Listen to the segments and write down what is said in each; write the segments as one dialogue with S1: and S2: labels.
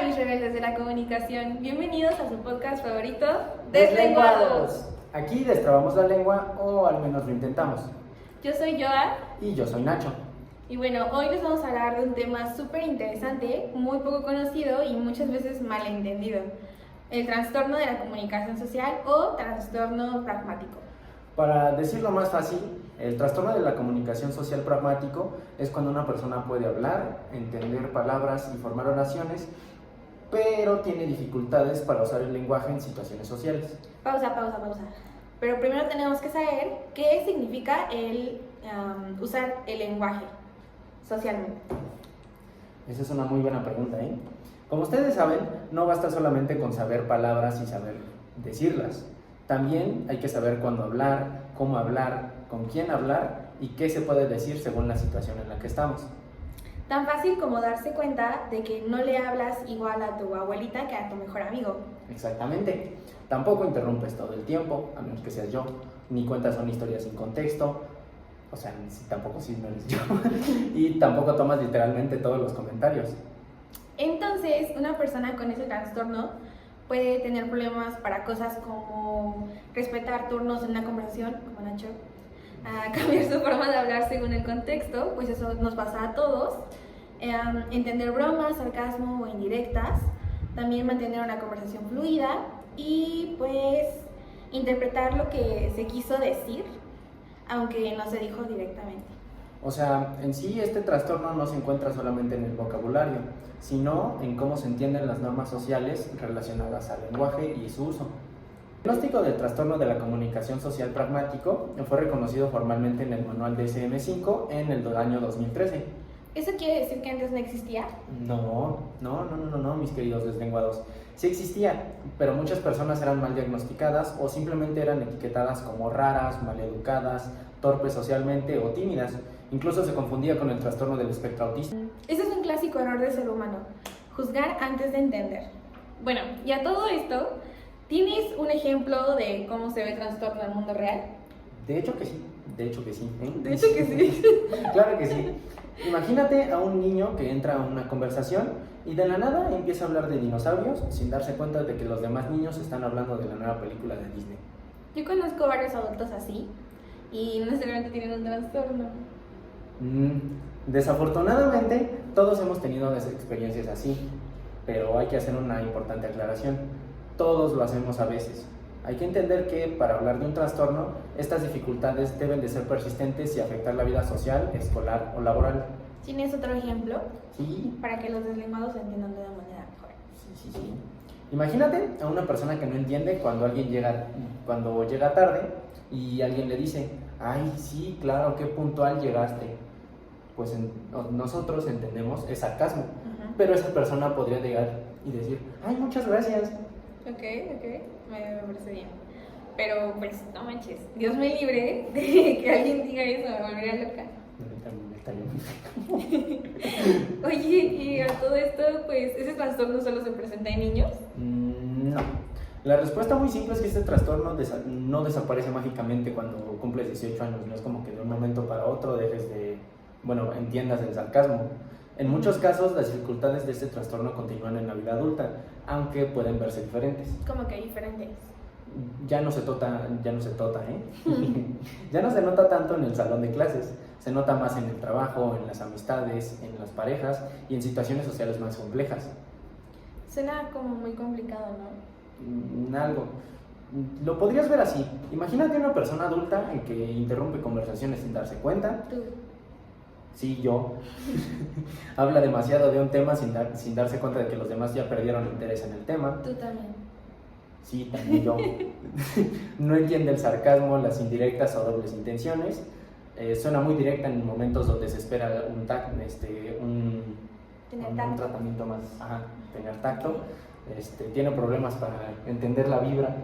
S1: Hola mis rebeldes de la comunicación, bienvenidos a su podcast favorito,
S2: Deslenguados. Aquí destrabamos la lengua o al menos lo intentamos.
S1: Yo soy Joa.
S2: Y yo soy Nacho.
S1: Y bueno, hoy les vamos a hablar de un tema súper interesante, muy poco conocido y muchas veces malentendido. El trastorno de la comunicación social o trastorno pragmático.
S2: Para decirlo más fácil, el trastorno de la comunicación social pragmático es cuando una persona puede hablar, entender palabras y formar oraciones, pero tiene dificultades para usar el lenguaje en situaciones sociales.
S1: Pausa. Pero primero tenemos que saber qué significa el usar el lenguaje socialmente.
S2: Esa es una muy buena pregunta, ¿eh? Como ustedes saben, no basta solamente con saber palabras y saber decirlas. También hay que saber cuándo hablar, cómo hablar, con quién hablar y qué se puede decir según la situación en la que estamos.
S1: Tan fácil como darse cuenta de que no le hablas igual a tu abuelita que a tu mejor amigo.
S2: Exactamente. Tampoco interrumpes todo el tiempo, a menos que seas yo, ni cuentas una historia sin contexto, o sea, tampoco si no eres yo, y tampoco tomas literalmente todos los comentarios.
S1: Entonces, una persona con ese trastorno puede tener problemas para cosas como respetar turnos en una conversación, como Nacho, cambiar su forma de hablar según el contexto, pues eso nos pasa a todos, entender bromas, sarcasmo o indirectas, también mantener una conversación fluida y pues interpretar lo que se quiso decir, aunque no se dijo directamente.
S2: O sea, en sí este trastorno no se encuentra solamente en el vocabulario, sino en cómo se entienden las normas sociales relacionadas al lenguaje y su uso. El diagnóstico del trastorno de la comunicación social pragmático fue reconocido formalmente en el manual DSM-5 en el año 2013.
S1: ¿Eso quiere decir que antes no existía?
S2: No, mis queridos deslenguados. Sí existía, pero muchas personas eran mal diagnosticadas o simplemente eran etiquetadas como raras, maleducadas, torpes socialmente o tímidas. Incluso se confundía con el trastorno del espectro autista.
S1: Ese es un clásico error del ser humano, juzgar antes de entender. Bueno, y a todo esto, ¿tienes un ejemplo de cómo se ve el trastorno en el mundo real?
S2: De hecho que sí.
S1: Claro que sí.
S2: Imagínate a un niño que entra a una conversación y de la nada empieza a hablar de dinosaurios sin darse cuenta de que los demás niños están hablando de la nueva película de Disney.
S1: Yo conozco varios adultos así y no necesariamente tienen un trastorno.
S2: Desafortunadamente, todos hemos tenido experiencias así, pero hay que hacer una importante aclaración. Todos lo hacemos a veces. Hay que entender que para hablar de un trastorno, estas dificultades deben de ser persistentes y afectar la vida social, escolar o laboral.
S1: ¿Tienes otro ejemplo?
S2: Sí.
S1: Para que los deslenguados entiendan de una manera mejor.
S2: Sí. Imagínate a una persona que no entiende cuando llega tarde y alguien le dice, ay, sí, claro, qué puntual llegaste. Pues nosotros entendemos es sarcasmo, pero esa persona podría llegar y decir, ay, muchas gracias.
S1: Ok, me parece bien. Pero pues no manches, Dios me libre de que alguien diga eso, me volvería loca. Oye, y a todo esto, pues, ¿ese trastorno solo se presenta en niños?
S2: No. La respuesta muy simple es que este trastorno no desaparece mágicamente cuando cumples 18 años, no es como que de un momento para otro entiendas el sarcasmo. En muchos casos, las dificultades de este trastorno continúan en la vida adulta, aunque pueden verse diferentes.
S1: ¿Cómo que diferentes?
S2: Ya no se nota, Ya no se nota tanto en el salón de clases, se nota más en el trabajo, en las amistades, en las parejas y en situaciones sociales más complejas.
S1: Suena como muy complicado, ¿no?
S2: Algo. Lo podrías ver así. Imagínate una persona adulta en que interrumpe conversaciones sin darse cuenta.
S1: Tú.
S2: Sí, yo. Habla demasiado de un tema sin darse cuenta de que los demás ya perdieron interés en el tema.
S1: Tú también.
S2: Sí, también yo. No entiende el sarcasmo, las indirectas o dobles intenciones. Suena muy directa en momentos donde se espera un tratamiento más, tener tacto. Tiene problemas para entender la vibra.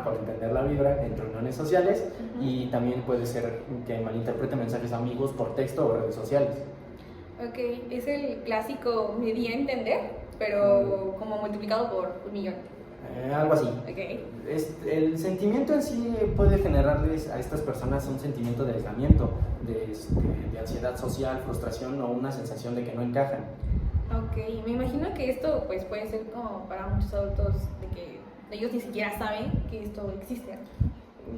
S2: Para entender la vibra en reuniones sociales. Y también puede ser que malinterprete mensajes amigos por texto o redes sociales.
S1: Ok, es el clásico me di a entender, pero como multiplicado por 1,000,000.
S2: Algo así.
S1: Okay.
S2: El sentimiento en sí puede generarles a estas personas un sentimiento de aislamiento, de ansiedad social, frustración o una sensación de que no encajan.
S1: Ok, me imagino que esto pues puede ser como para muchos adultos de que ellos ni siquiera saben que esto existe.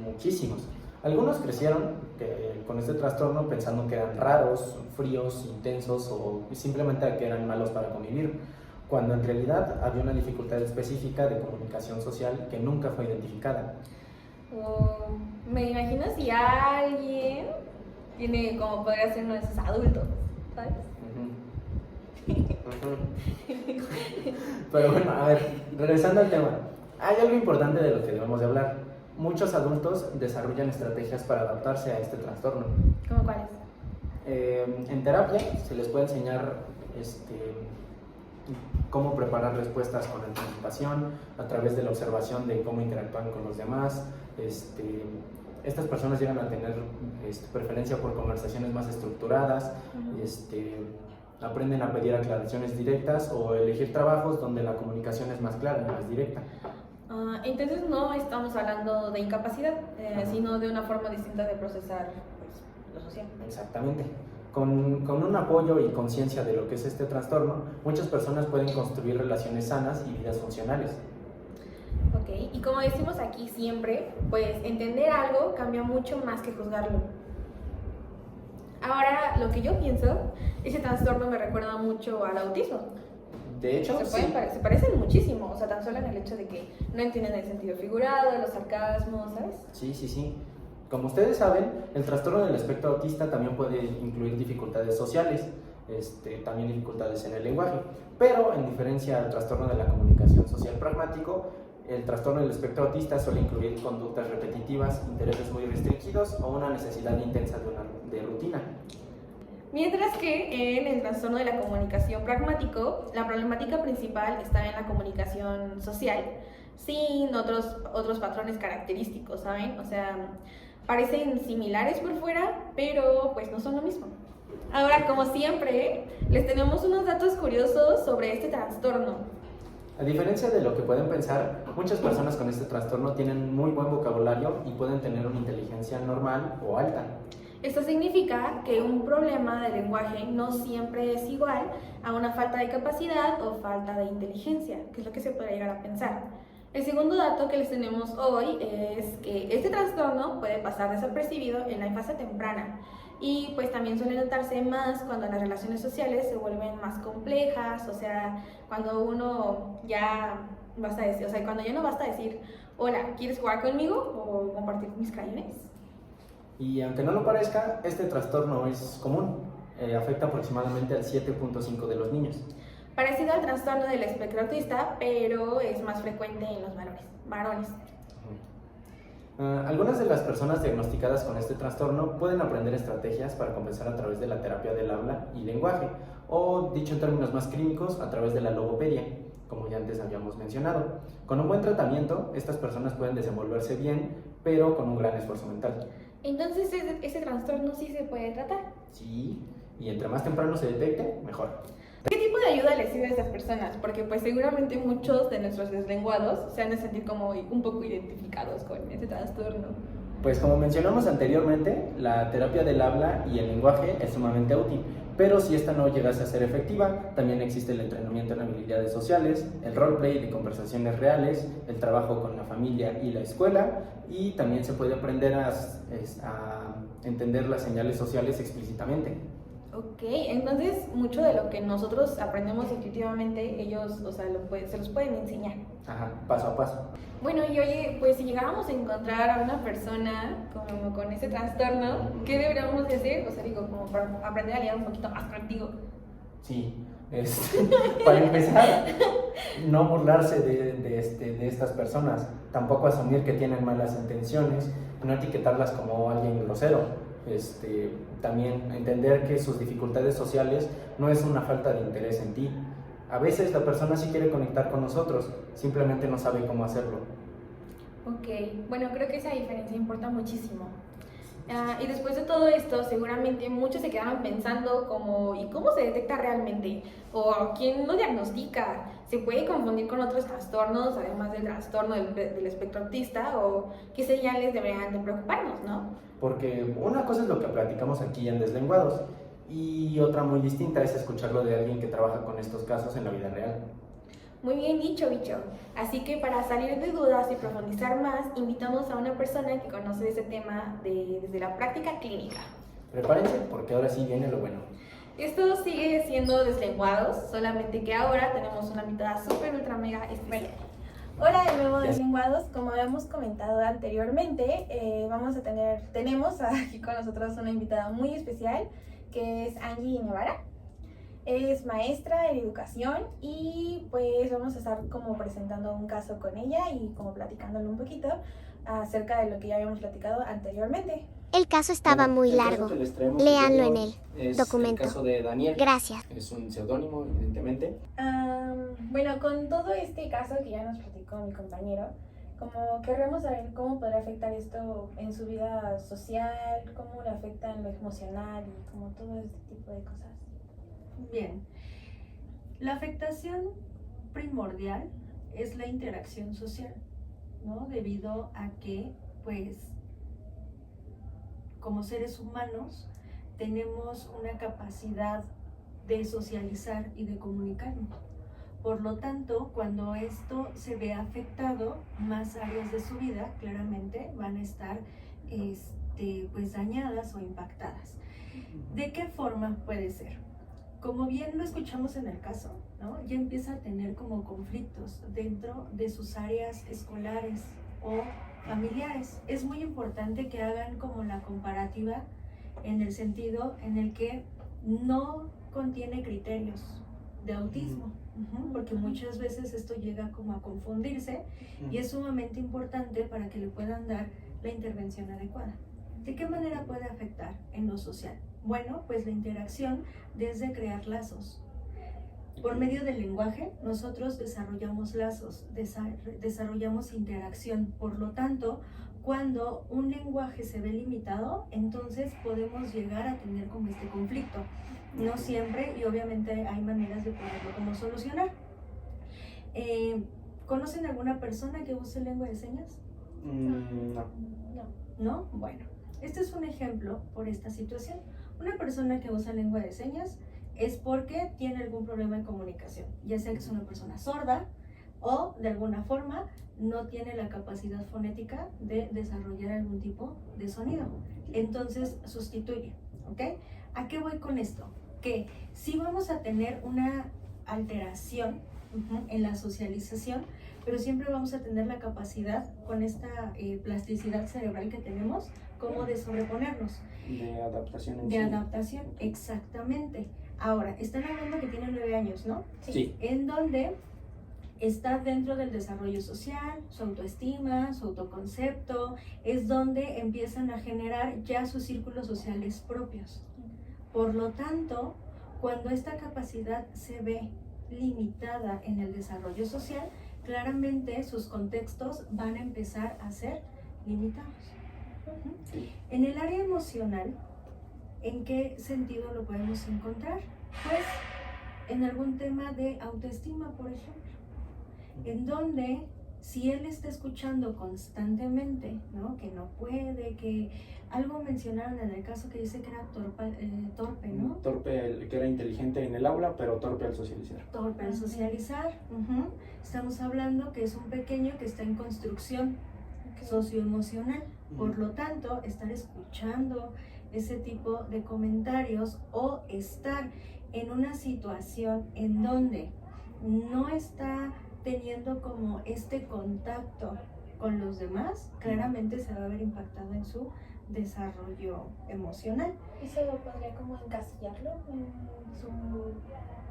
S2: Muchísimos. Algunos crecieron con este trastorno pensando que eran raros, fríos, intensos o simplemente que eran malos para convivir, cuando en realidad había una dificultad específica de comunicación social que nunca fue identificada.
S1: O me imagino si alguien tiene como podría ser uno de esos adultos, ¿sabes?
S2: Pero bueno, a ver, regresando al tema, hay algo importante de lo que debemos de hablar. Muchos adultos desarrollan estrategias para adaptarse a este trastorno.
S1: ¿Cómo cuáles?
S2: En terapia se les puede enseñar cómo preparar respuestas con anticipación a través de la observación de cómo interactúan con los demás. Estas personas llegan a tener preferencia por conversaciones más estructuradas, aprenden a pedir aclaraciones directas o elegir trabajos donde la comunicación es más clara y más directa.
S1: Entonces no estamos hablando de incapacidad, sino de una forma distinta de procesar pues, lo social.
S2: Exactamente. Con un apoyo y conciencia de lo que es este trastorno, muchas personas pueden construir relaciones sanas y vidas funcionales.
S1: Ok, y como decimos aquí siempre, pues entender algo cambia mucho más que juzgarlo. Ahora, lo que yo pienso, ese trastorno me recuerda mucho al autismo.
S2: De hecho,
S1: se parecen muchísimo, o sea, tan solo en el hecho de que no entienden el sentido figurado, los sarcasmos, ¿sabes?
S2: Sí. Como ustedes saben, el trastorno del espectro autista también puede incluir dificultades sociales, también dificultades en el lenguaje, pero en diferencia al trastorno de la comunicación social pragmático, el trastorno del espectro autista suele incluir conductas repetitivas, intereses muy restringidos o una necesidad intensa de rutina.
S1: Mientras que en el trastorno de la comunicación pragmático, la problemática principal está en la comunicación social, sin otros patrones característicos, ¿saben? O sea, parecen similares por fuera, pero pues no son lo mismo. Ahora, como siempre, les tenemos unos datos curiosos sobre este trastorno.
S2: A diferencia de lo que pueden pensar, muchas personas con este trastorno tienen muy buen vocabulario y pueden tener una inteligencia normal o alta.
S1: Esto significa que un problema de lenguaje no siempre es igual a una falta de capacidad o falta de inteligencia, que es lo que se puede llegar a pensar. El segundo dato que les tenemos hoy es que este trastorno puede pasar desapercibido en la fase temprana y pues también suele notarse más cuando las relaciones sociales se vuelven más complejas, o sea, cuando uno ya basta decir, o sea, cuando ya no basta decir, hola, ¿quieres jugar conmigo? O compartir mis crayones.
S2: Y aunque no lo parezca, este trastorno es común, afecta aproximadamente al 7.5% de los niños.
S1: Parecido al trastorno del espectro autista, pero es más frecuente en los varones.
S2: Algunas de las personas diagnosticadas con este trastorno pueden aprender estrategias para compensar a través de la terapia del habla y lenguaje, o dicho en términos más clínicos, a través de la logopedia, como ya antes habíamos mencionado. Con un buen tratamiento, estas personas pueden desenvolverse bien, pero con un gran esfuerzo mental.
S1: Entonces, ¿ese trastorno sí se puede tratar?
S2: Sí, y entre más temprano se detecte, mejor.
S1: ¿Qué tipo de ayuda les sirve a estas personas? Porque pues seguramente muchos de nuestros deslenguados se han de sentir como un poco identificados con ese trastorno.
S2: Pues como mencionamos anteriormente, la terapia del habla y el lenguaje es sumamente útil, pero si esta no llegase a ser efectiva, también existe el entrenamiento en habilidades sociales, el roleplay de conversaciones reales, el trabajo con la familia y la escuela, y también se puede aprender a entender las señales sociales explícitamente.
S1: Ok, entonces mucho de lo que nosotros aprendemos intuitivamente, ellos, o sea, se los pueden enseñar.
S2: Ajá, paso a paso.
S1: Bueno, y oye, pues si llegáramos a encontrar a una persona con ese trastorno, ¿qué deberíamos de hacer? O sea, digo, como para aprender a lidiar un poquito más contigo.
S2: Sí, para empezar, no burlarse de estas personas, tampoco asumir que tienen malas intenciones, no etiquetarlas como alguien grosero. También entender que sus dificultades sociales no es una falta de interés en ti. A veces la persona sí quiere conectar con nosotros, simplemente no sabe cómo hacerlo.
S1: Ok, bueno, creo que esa diferencia importa muchísimo. Y después de todo esto, seguramente muchos se quedaron pensando como, ¿y cómo se detecta realmente? ¿O quién lo diagnostica? ¿Se puede confundir con otros trastornos, además del trastorno del espectro autista? ¿O qué señales deberían de preocuparnos, no?
S2: Porque una cosa es lo que platicamos aquí en Deslenguados, Y otra muy distinta es escucharlo de alguien que trabaja con estos casos en la vida real.
S1: Muy bien dicho, bicho. Así que para salir de dudas y profundizar más, invitamos a una persona que conoce ese tema desde la práctica clínica.
S2: Prepárense porque ahora sí viene lo bueno.
S1: Esto sigue siendo Deslenguados, solamente que ahora tenemos una invitada súper ultra mega especial. Hola de nuevo Deslenguados, como habíamos comentado anteriormente, tenemos aquí con nosotros una invitada muy especial que es Angie Guevara. Es maestra en educación y pues vamos a estar como presentando un caso con ella y como platicándole un poquito acerca de lo que ya habíamos platicado anteriormente.
S3: El caso estaba muy largo. Léanlo en el documento.
S2: El caso de Daniel.
S3: Gracias.
S2: Es un seudónimo, evidentemente.
S1: Bueno, con todo este caso que ya nos platicó mi compañero, como queremos saber cómo podría afectar esto en su vida social, cómo le afecta en lo emocional y como todo este tipo de cosas.
S4: Bien, la afectación primordial es la interacción social, ¿no? Debido a que, pues, como seres humanos, tenemos una capacidad de socializar y de comunicarnos. Por lo tanto, cuando esto se ve afectado, más áreas de su vida claramente van a estar pues, dañadas o impactadas. ¿De qué forma puede ser? Como bien lo escuchamos en el caso, ¿no? Ya empieza a tener como conflictos dentro de sus áreas escolares o familiares. Es muy importante que hagan como la comparativa en el sentido en el que no contiene criterios de autismo, porque muchas veces esto llega como a confundirse y es sumamente importante para que le puedan dar la intervención adecuada. ¿De qué manera puede afectar en lo social? Bueno, pues la interacción desde crear lazos. Por medio del lenguaje, nosotros desarrollamos lazos, desarrollamos interacción. Por lo tanto, cuando un lenguaje se ve limitado, entonces podemos llegar a tener como este conflicto. No siempre, y obviamente hay maneras de poderlo como solucionar. ¿Conocen alguna persona que use lengua de señas?
S2: No.
S4: ¿No? Bueno, este es un ejemplo por esta situación. Una persona que usa lengua de señas es porque tiene algún problema de comunicación, ya sea que es una persona sorda o de alguna forma no tiene la capacidad fonética de desarrollar algún tipo de sonido. Entonces sustituye, ¿ok? ¿A qué voy con esto? Que sí vamos a tener una alteración en la socialización, pero siempre vamos a tener la capacidad con esta plasticidad cerebral que tenemos como de sobreponernos.
S2: De adaptación
S4: De adaptación, exactamente. Ahora, están hablando que tiene 9 años, ¿no?
S2: Sí.
S4: En donde está dentro del desarrollo social, su autoestima, su autoconcepto, es donde empiezan a generar ya sus círculos sociales propios. Por lo tanto, cuando esta capacidad se ve limitada en el desarrollo social, claramente sus contextos van a empezar a ser limitados. En el área emocional, ¿en qué sentido lo podemos encontrar? Pues en algún tema de autoestima, por ejemplo, en donde si él está escuchando constantemente, ¿no? Que no puede, que algo mencionaron en el caso que dice que era torpe, ¿no?
S2: Torpe, que era inteligente en el aula, pero torpe al socializar.
S4: Torpe al socializar. Estamos hablando que es un pequeño que está en construcción socioemocional. Por lo tanto, estar escuchando ese tipo de comentarios o estar en una situación en donde no está teniendo como este contacto con los demás, claramente se va a ver impactado en su desarrollo emocional.
S1: ¿Eso podría como encasillarlo en su,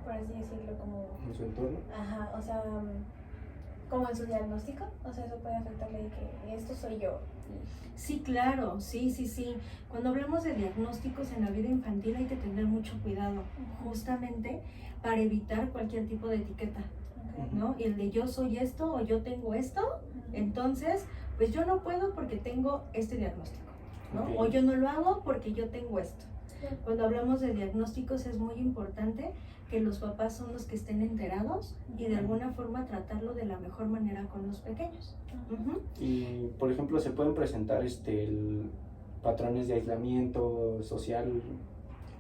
S1: por así decirlo, como...
S2: ¿En su entorno?
S1: Ajá, o sea, como en su diagnóstico? O sea, eso puede afectarle de que esto soy yo.
S4: Sí, claro, sí. Cuando hablamos de diagnósticos en la vida infantil hay que tener mucho cuidado, justamente para evitar cualquier tipo de etiqueta, ¿no? Y el de yo soy esto o yo tengo esto, entonces, pues yo no puedo porque tengo este diagnóstico, ¿no? O yo no lo hago porque yo tengo esto. Cuando hablamos de diagnósticos es muy importante que los papás son los que estén enterados y de alguna forma tratarlo de la mejor manera con los pequeños.
S2: Y, por ejemplo, se pueden presentar patrones de aislamiento social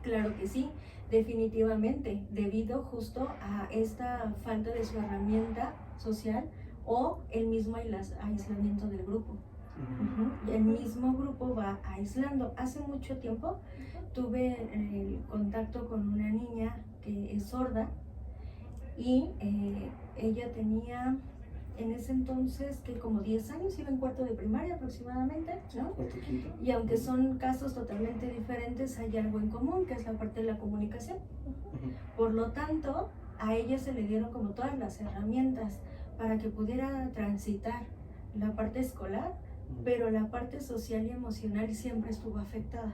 S4: Claro que sí, definitivamente, debido justo a esta falta de su herramienta social o el mismo aislamiento del grupo. El mismo grupo va aislando. Hace mucho tiempo tuve el contacto con una niña que es sorda y ella tenía en ese entonces que como 10 años, iba en cuarto de primaria aproximadamente, ¿no? Y aunque son casos totalmente diferentes, hay algo en común, que es la parte de la comunicación. Por lo tanto, a ella se le dieron como todas las herramientas para que pudiera transitar la parte escolar, pero la parte social y emocional siempre estuvo afectada.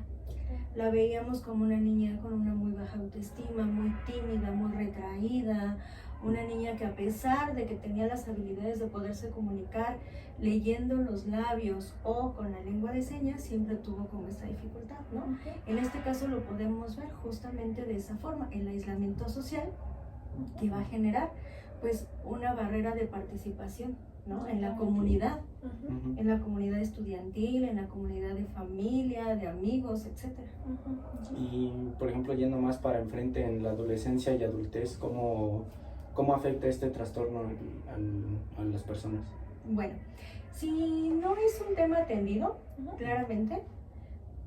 S4: La veíamos como una niña con una muy baja autoestima, muy tímida, muy retraída, una niña que a pesar de que tenía las habilidades de poderse comunicar leyendo los labios o con la lengua de señas, siempre tuvo como esta dificultad, ¿no? En este caso lo podemos ver justamente de esa forma, el aislamiento social que va a generar pues una barrera de participación, ¿no? En la comunidad, en la comunidad estudiantil, en la comunidad de familia, de amigos, etc.
S2: Y, por ejemplo, yendo más para enfrente en la adolescencia y adultez, ¿cómo afecta este trastorno a las personas?
S4: Bueno, si no es un tema atendido, claramente,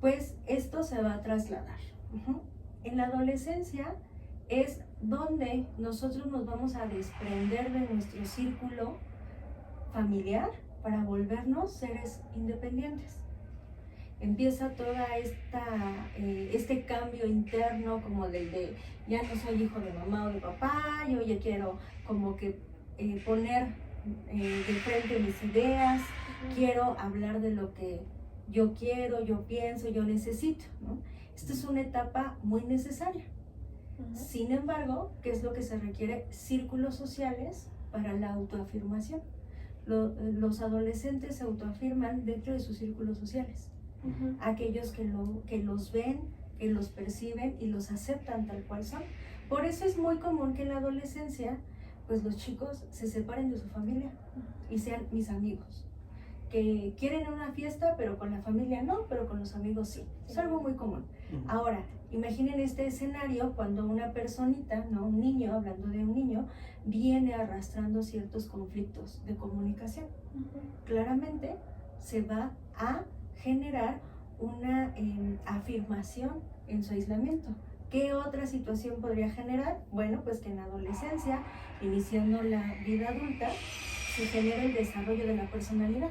S4: pues esto se va a trasladar. En la adolescencia es donde nosotros nos vamos a desprender de nuestro círculo familiar para volvernos seres independientes. Empieza toda este cambio interno como de ya no soy hijo de mamá o de papá, yo ya quiero como que poner de frente mis ideas, quiero hablar de lo que yo quiero, yo pienso, yo necesito, ¿no? Esta es una etapa muy necesaria. Sin embargo, ¿qué es lo que se requiere? Círculos sociales para la autoafirmación. Los adolescentes se autoafirman dentro de sus círculos sociales. Aquellos que los ven, que los perciben y los aceptan tal cual son. Por eso es muy común que en la adolescencia pues los chicos se separen de su familia y sean mis amigos, que quieren una fiesta pero con la familia no, pero con los amigos sí. Es algo muy común. Ahora, imaginen este escenario cuando una personita, ¿no? Un niño, hablando de un niño, viene arrastrando ciertos conflictos de comunicación. Claramente se va a generar una afirmación en su aislamiento. ¿Qué otra situación podría generar? Bueno, pues que en la adolescencia, iniciando la vida adulta, se genera el desarrollo de la personalidad.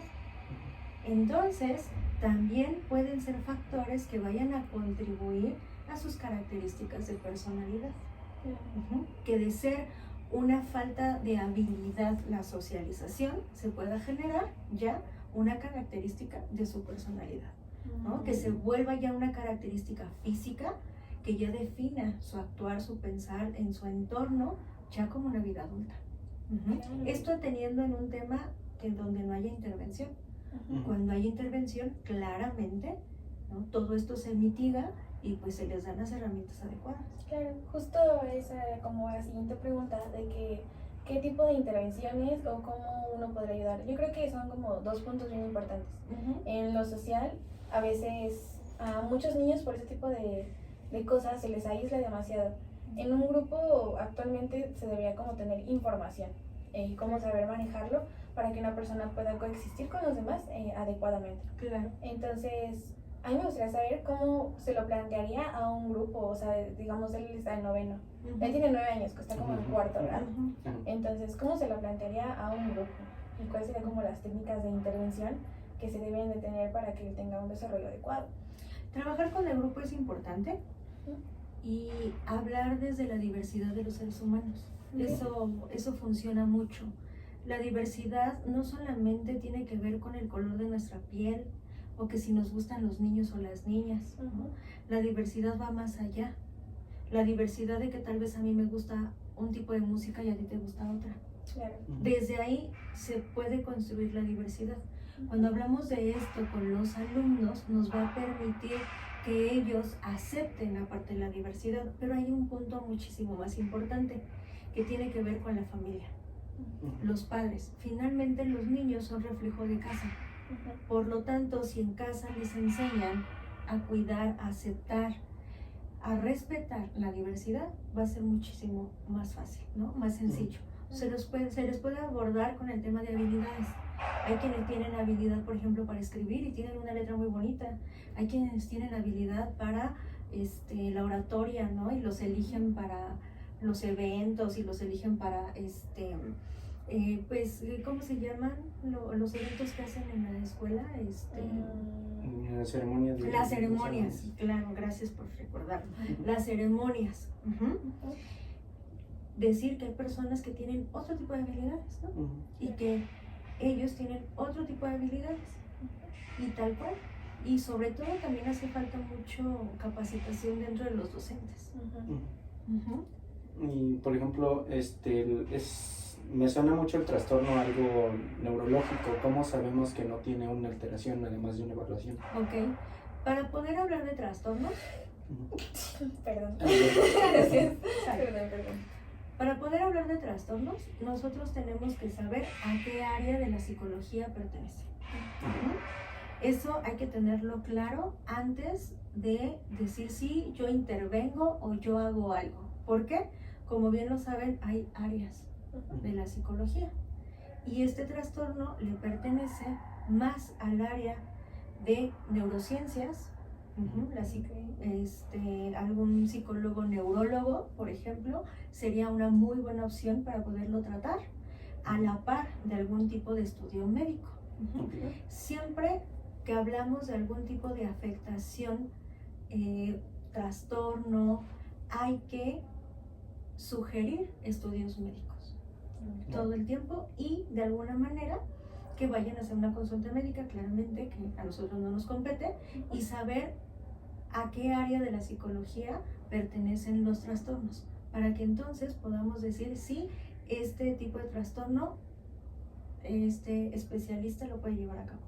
S4: Entonces, también pueden ser factores que vayan a contribuir a sus características de personalidad. Que de ser una falta de habilidad la socialización, se pueda generar ya una característica de su personalidad, ¿no? Que se vuelva ya una característica física que ya defina su actuar, su pensar en su entorno ya como una vida adulta. Esto teniendo en un tema en donde no haya intervención. Cuando hay intervención, claramente, ¿no? Todo esto se mitiga y pues se les dan las herramientas adecuadas.
S1: Claro, justo esa como la siguiente pregunta de que qué tipo de intervenciones o cómo uno podría ayudar. Yo creo que son como dos puntos bien importantes. En lo social, a veces a muchos niños por ese tipo de cosas se les aísla demasiado. En un grupo actualmente se debería como tener información y cómo saber manejarlo para que una persona pueda coexistir con los demás adecuadamente.
S4: Claro.
S1: Entonces, a mí me gustaría saber cómo se lo plantearía a un grupo, o sea, digamos, él está en noveno. Él tiene 9 años, que está como en cuarto, ¿verdad? Entonces, ¿cómo se lo plantearía a un grupo? ¿Y cuáles serían como las técnicas de intervención que se deben de tener para que él tenga un desarrollo adecuado?
S4: Trabajar con el grupo es importante y hablar desde la diversidad de los seres humanos. Eso funciona mucho. La diversidad no solamente tiene que ver con el color de nuestra piel o que si nos gustan los niños o las niñas, ¿no? La diversidad va más allá. La diversidad de que tal vez a mí me gusta un tipo de música y a ti te gusta otra.
S1: Claro.
S4: Desde ahí se puede construir la diversidad. Cuando hablamos de esto con los alumnos, nos va a permitir que ellos acepten la parte de la diversidad, pero hay un punto muchísimo más importante que tiene que ver con la familia. Los padres. Finalmente los niños son reflejo de casa. Por lo tanto, si en casa les enseñan a cuidar, a aceptar, a respetar la diversidad, va a ser muchísimo más fácil, ¿no? Más sencillo. Se les puede abordar con el tema de habilidades. Hay quienes tienen habilidad, por ejemplo, para escribir y tienen una letra muy bonita. Hay quienes tienen habilidad para la oratoria, ¿no? Y los eligen para los eventos y los eligen para, ¿cómo se llaman? Los eventos que hacen en la escuela.
S2: Las ceremonias.
S4: Las ceremonias, claro, gracias por recordarlo. Las ceremonias. Decir que hay personas que tienen otro tipo de habilidades, ¿no? Y que ellos tienen otro tipo de habilidades. Y tal cual. Y sobre todo también hace falta mucho capacitación dentro de los docentes.
S2: Y por ejemplo, me suena mucho el trastorno algo neurológico. ¿Cómo sabemos que no tiene una alteración además de una evaluación?
S4: Ok. Para poder hablar de trastornos,
S1: Perdón.
S4: Gracias.
S1: Perdón.
S4: Para poder hablar de trastornos, nosotros tenemos que saber a qué área de la psicología pertenece. Eso hay que tenerlo claro antes de decir si yo intervengo o yo hago algo. ¿Por qué? Como bien lo saben, hay áreas de la psicología. Y este trastorno le pertenece más al área de neurociencias. Algún psicólogo neurólogo, por ejemplo, sería una muy buena opción para poderlo tratar a la par de algún tipo de estudio médico. Siempre que hablamos de algún tipo de afectación, trastorno, hay que sugerir estudios médicos todo el tiempo y de alguna manera que vayan a hacer una consulta médica, claramente que a nosotros no nos compete, y saber a qué área de la psicología pertenecen los trastornos, para que entonces podamos decir si este tipo de trastorno este especialista lo puede llevar a cabo.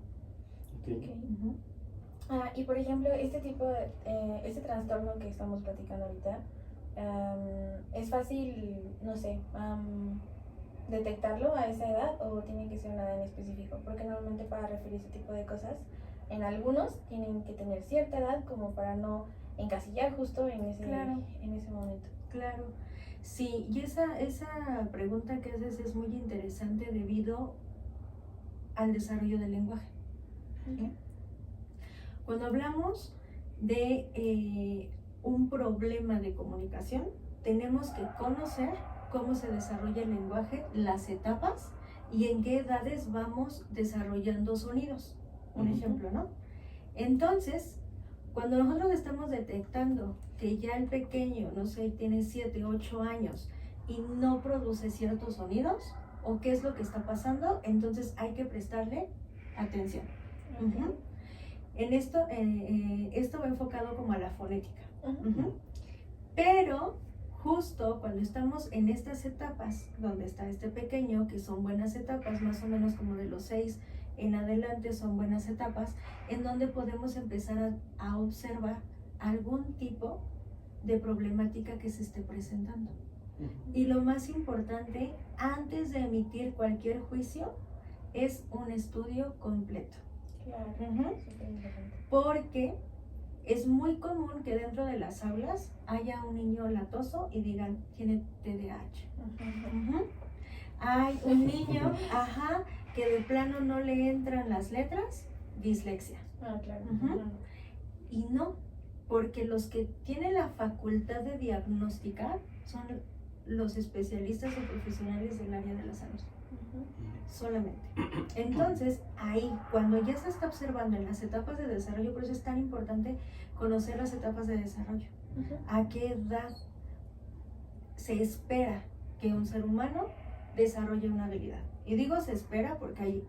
S1: Y por ejemplo, este trastorno que estamos platicando ahorita, ¿es fácil, no sé, detectarlo a esa edad o tiene que ser una edad en específico? Porque normalmente para referir este tipo de cosas, en algunos tienen que tener cierta edad como para no encasillar justo en ese momento.
S4: Claro, sí, y esa pregunta que haces es muy interesante debido al desarrollo del lenguaje. Cuando hablamos de un problema de comunicación, tenemos que conocer cómo se desarrolla el lenguaje, las etapas y en qué edades vamos desarrollando sonidos. Un ejemplo, ¿no? Entonces, cuando nosotros estamos detectando que ya el pequeño, no sé, tiene 7, 8 años y no produce ciertos sonidos, o qué es lo que está pasando, entonces hay que prestarle atención. En esto va enfocado como a la fonética. Pero justo cuando estamos en estas etapas, donde está este pequeño, que son buenas etapas, más o menos como de los 6 en adelante son buenas etapas, en donde podemos empezar a observar algún tipo de problemática que se esté presentando. Y lo más importante, antes de emitir cualquier juicio, es un estudio completo.
S1: Claro.
S4: Porque es muy común que dentro de las aulas haya un niño latoso y digan, tiene TDAH. Hay un niño, que de plano no le entran las letras, dislexia.
S1: Claro.
S4: Y no, porque los que tienen la facultad de diagnosticar son los especialistas o profesionales del área de la salud. Solamente. Entonces, ahí, cuando ya se está observando en las etapas de desarrollo, por eso es tan importante conocer las etapas de desarrollo. ¿A qué edad se espera que un ser humano desarrolle una habilidad? Y digo se espera porque hay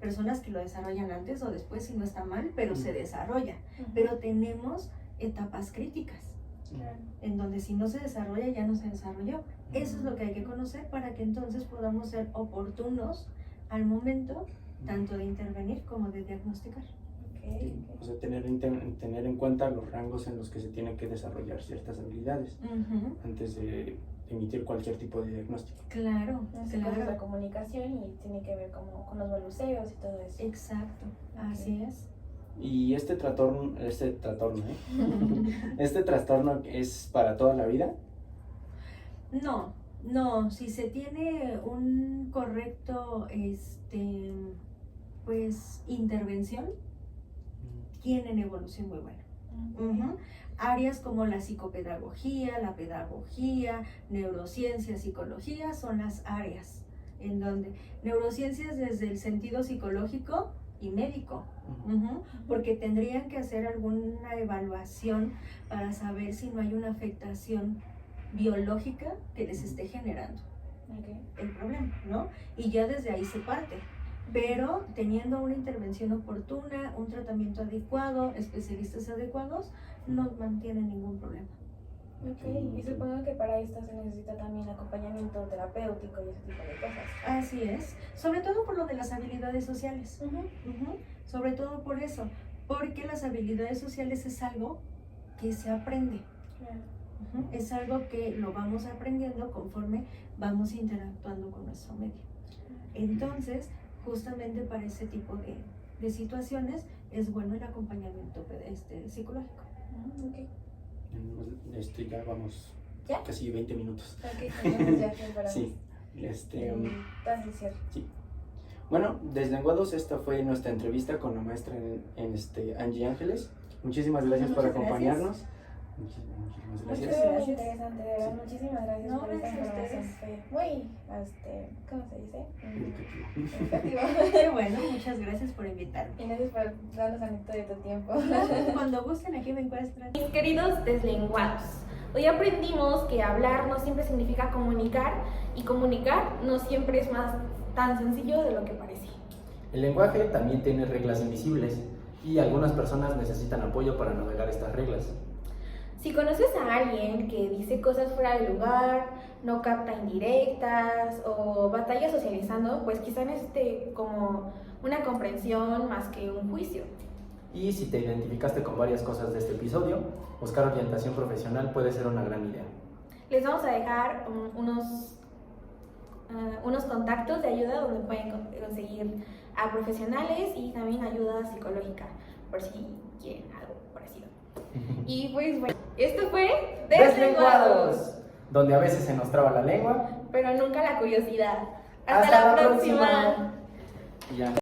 S4: personas que lo desarrollan antes o después y no está mal, pero se desarrolla. Pero tenemos etapas críticas, en donde si no se desarrolla, ya no se desarrolló. Eso es lo que hay que conocer para que entonces podamos ser oportunos al momento tanto de intervenir como de diagnosticar.
S2: O sea, tener en cuenta los rangos en los que se tienen que desarrollar ciertas habilidades antes de emitir cualquier tipo de diagnóstico.
S4: Claro,
S1: claro. La comunicación y tiene que ver como con los balbuceos y todo eso.
S4: Exacto, así es.
S2: ¿Y este trastorno, este trastorno es para toda la vida?
S4: No, si se tiene un correcto, pues, intervención, tienen evolución muy buena. Ujú. Áreas como la psicopedagogía, la pedagogía, neurociencia, psicología son las áreas en donde neurociencias desde el sentido psicológico y médico, porque tendrían que hacer alguna evaluación para saber si no hay una afectación biológica que les esté generando el problema, ¿no? Y ya desde ahí se parte. Pero teniendo una intervención oportuna, un tratamiento adecuado, especialistas adecuados, no mantienen ningún problema.
S1: Ok, y supongo que para esto se necesita también acompañamiento terapéutico y ese tipo de cosas.
S4: Así es, sobre todo por lo de las habilidades sociales. Sobre todo por eso, porque las habilidades sociales es algo que se aprende. Es algo que lo vamos aprendiendo conforme vamos interactuando con nuestro medio. Entonces, justamente para ese tipo de situaciones es bueno el acompañamiento psicológico.
S2: Ya vamos
S1: ¿Ya?
S2: casi 20 minutos.
S1: Ok, tenemos ya que para
S2: Sí.
S1: Entonces, cierto.
S2: Sí. Bueno, Deslenguados, esta fue nuestra entrevista con la maestra en Angie Ángeles. Muchísimas gracias por
S4: Muchas
S2: acompañarnos. Muchísimas gracias.
S1: Fue muy interesante, de verdad. Muchísimas gracias
S4: No,
S1: por esta
S4: gracias a
S1: información.
S4: ustedes.
S1: Fue muy, ¿cómo se dice?
S2: Educativo.
S1: Educativo.
S4: Qué bueno, muchas gracias por invitarme.
S1: Y gracias por darnos anecdota de tu tiempo.
S4: Cuando gusten, aquí me encuentran.
S1: Mis queridos deslenguados, hoy aprendimos que hablar no siempre significa comunicar y comunicar no siempre es tan sencillo de lo que parece.
S2: El lenguaje también tiene reglas invisibles y algunas personas necesitan apoyo para navegar estas reglas.
S1: Si conoces a alguien que dice cosas fuera de lugar, no capta indirectas o batalla socializando, pues quizá necesite como una comprensión más que un juicio.
S2: Y si te identificaste con varias cosas de este episodio, buscar orientación profesional puede ser una gran idea.
S1: Les vamos a dejar unos contactos de ayuda donde pueden conseguir a profesionales y también ayuda psicológica, por si quieren algo parecido. Y pues bueno, esto fue Deslenguados,
S2: donde a veces se nos traba la lengua,
S1: pero nunca la curiosidad.
S2: Hasta la
S1: próxima.
S2: Ya.